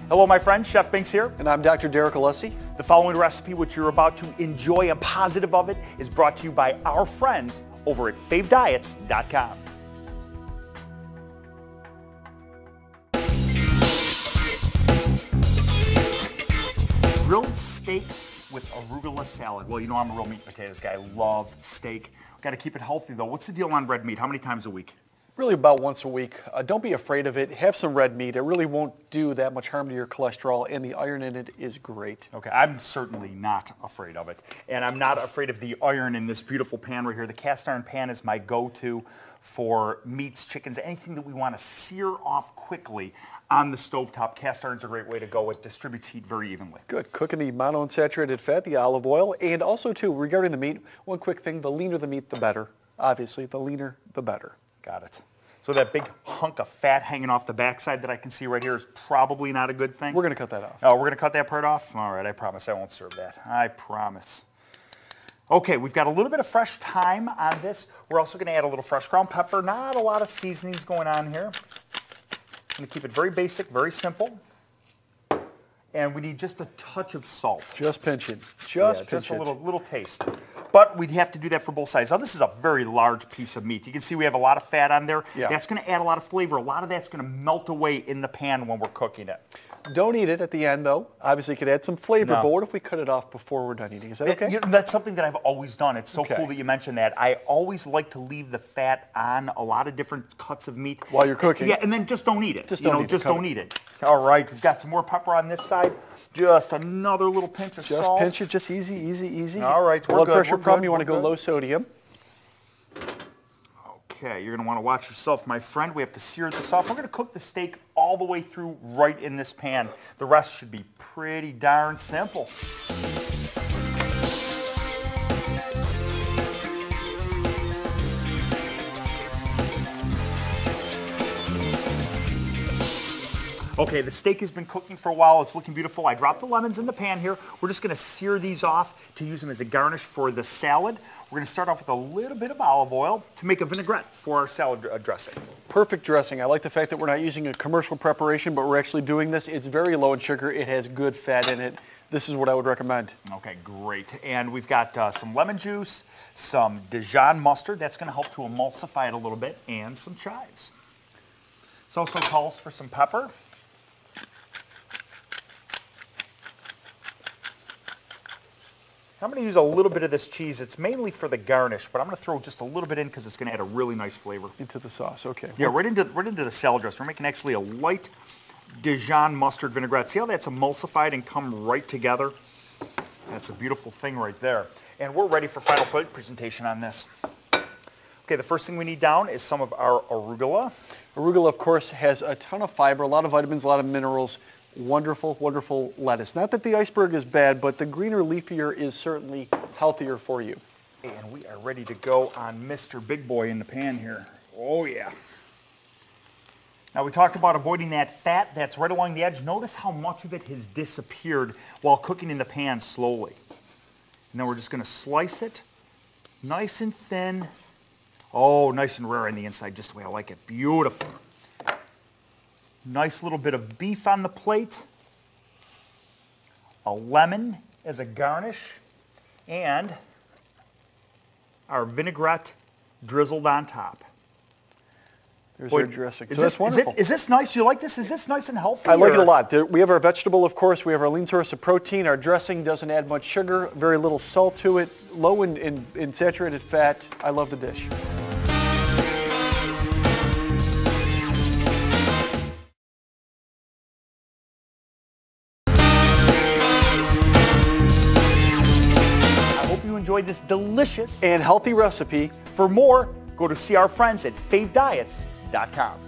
Hello, my friend. Chef Binks here. And I'm Dr. Derek Alessi. The following recipe, which you're about to enjoy a positive of it, is brought to you by our friends over at favediets.com. Grilled steak with arugula salad. Well, you know I'm a real meat and potatoes guy. I love steak. Got to keep it healthy, though. What's the deal on red meat? How many times a week? Really about once a week. Don't be afraid of it. Have some red meat. It really won't do that much harm to your cholesterol, and the iron in it is great. Okay, I'm certainly not afraid of it. And I'm not afraid of the iron in this beautiful pan right here. The cast iron pan is my go-to for meats, chickens, anything that we want to sear off quickly on the stovetop. Cast iron's a great way to go. It distributes heat very evenly. Good. Cooking the monounsaturated fat, the olive oil, and also, too, regarding the meat, one quick thing, the leaner the meat, the better. Obviously, the leaner, the better. Got it. So that big hunk of fat hanging off the backside that I can see right here is probably not a good thing? We're going to cut that off. Oh, we're going to cut that part off? All right, I promise I won't serve that. I promise. Okay, we've got a little bit of fresh thyme on this. We're also going to add a little fresh ground pepper. Not a lot of seasonings going on here. I'm going to keep it very basic, very simple. And we need just a touch of salt. Just pinch it. Just a little taste. But we'd have to do that for both sides. Now, this is a very large piece of meat. You can see we have a lot of fat on there. Yeah. That's going to add a lot of flavor. A lot of that's going to melt away in the pan when we're cooking it. Don't eat it at the end, though. Obviously, it could add some flavor, No. but what if we cut it off before we're done eating? Is that okay? That's something that I've always done. It's so Okay. cool that you mentioned that. I always like to leave the fat on a lot of different cuts of meat. While you're cooking? Yeah, and then just don't eat it. Just don't eat it. All right, we've got some more pepper on this side. Just another little pinch of salt. Just pinch it, just easy, easy, easy. All right, we're Blood good, pressure we're problem, good, you want to we're go good. low sodium. Okay, you're going to want to watch yourself, my friend. We have to sear this off. We're going to cook the steak all the way through right in this pan. The rest should be pretty darn simple. Okay, the steak has been cooking for a while. It's looking beautiful. I dropped the lemons in the pan here. We're just going to sear these off to use them as a garnish for the salad. We're going to start off with a little bit of olive oil to make a vinaigrette for our salad dressing. Perfect dressing. I like the fact that we're not using a commercial preparation, but we're actually doing this. It's very low in sugar. It has good fat in it. This is what I would recommend. Okay, great. And we've got some lemon juice, some Dijon mustard. That's going to help to emulsify it a little bit, and some chives. This also calls for some pepper. I'm going to use a little bit of this cheese. It's mainly for the garnish, but I'm going to throw just a little bit in because it's going to add a really nice flavor. Into the sauce, okay. Yeah, right into the salad dressing. We're making actually a light Dijon mustard vinaigrette. See how that's emulsified and come right together? That's a beautiful thing right there. And we're ready for final plate presentation on this. Okay, the first thing we need down is some of our arugula. Arugula, of course, has a ton of fiber, a lot of vitamins, a lot of minerals. Wonderful, wonderful lettuce. Not that the iceberg is bad, but the greener, leafier is certainly healthier for you. And we are ready to go on Mr. Big Boy in the pan here. Oh, yeah. Now, we talked about avoiding that fat that's right along the edge. Notice how much of it has disappeared while cooking in the pan slowly. And then we're just going to slice it nice and thin. Oh, nice and rare on the inside, just the way I like it. Beautiful. Nice little bit of beef on the plate, a lemon as a garnish, and our vinaigrette drizzled on top. There's Boy, our dressing. Is So that's wonderful. Is this nice? You like this? Is this nice and healthy? I like it or- a lot. We have our vegetable, of course. We have our lean source of protein. Our dressing doesn't add much sugar, very little salt to it, low in saturated fat. I love the dish. Enjoyed this delicious and healthy recipe. For more, go to see our friends at favediets.com.